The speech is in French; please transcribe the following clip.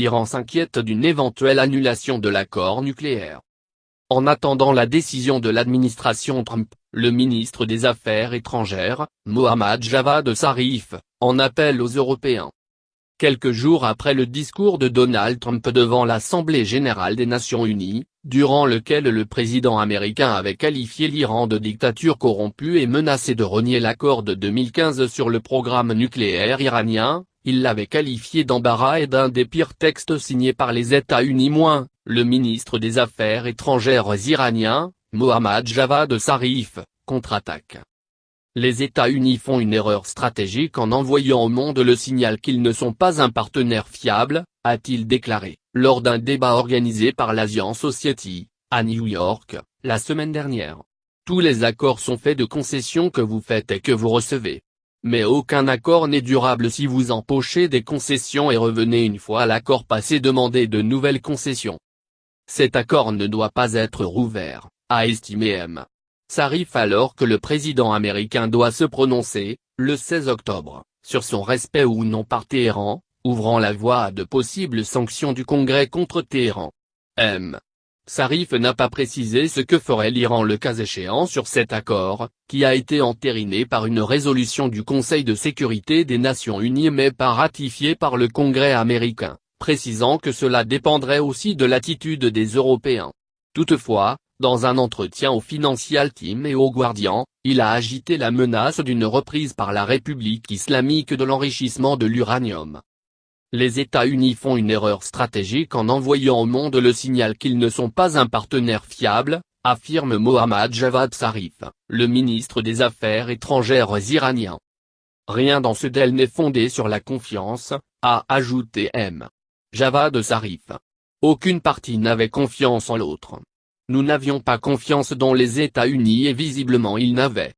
l'Iran s'inquiète d'une éventuelle annulation de l'accord nucléaire. En attendant la décision de l'administration Trump, le ministre des Affaires étrangères, Mohammad Javad Zarif, en appelle aux Européens. Quelques jours après le discours de Donald Trump devant l'Assemblée générale des Nations unies, durant lequel le président américain avait qualifié l'Iran de dictature corrompue et menacé de renier l'accord de 2015 sur le programme nucléaire iranien, il l'avait qualifié d'embarras et d'un des pires textes signés par les États-Unis. Le ministre des Affaires étrangères iranien, Mohammad Javad Zarif, contre-attaque. Les États-Unis font une erreur stratégique en envoyant au monde le signal qu'ils ne sont pas un partenaire fiable, a-t-il déclaré, lors d'un débat organisé par l'Asian Society, à New York, la semaine dernière. Tous les accords sont faits de concessions que vous faites et que vous recevez. Mais aucun accord n'est durable si vous empochez des concessions et revenez une fois l'accord passé demander de nouvelles concessions. Cet accord ne doit pas être rouvert, a estimé M. Zarif, alors que le président américain doit se prononcer, le 16 octobre, sur son respect ou non par Téhéran, ouvrant la voie à de possibles sanctions du Congrès contre Téhéran. M. Zarif n'a pas précisé ce que ferait l'Iran le cas échéant sur cet accord, qui a été entériné par une résolution du Conseil de sécurité des Nations Unies mais pas ratifiée par le Congrès américain, précisant que cela dépendrait aussi de l'attitude des Européens. Toutefois, dans un entretien au Financial Times et au Guardian, il a agité la menace d'une reprise par la République islamique de l'enrichissement de l'uranium. Les États-Unis font une erreur stratégique en envoyant au monde le signal qu'ils ne sont pas un partenaire fiable, affirme Mohammad Javad Zarif, le ministre des Affaires étrangères iranien. Rien dans ce deal n'est fondé sur la confiance, a ajouté M. Javad Zarif. Aucune partie n'avait confiance en l'autre. Nous n'avions pas confiance dans les États-Unis et visiblement ils n'avaient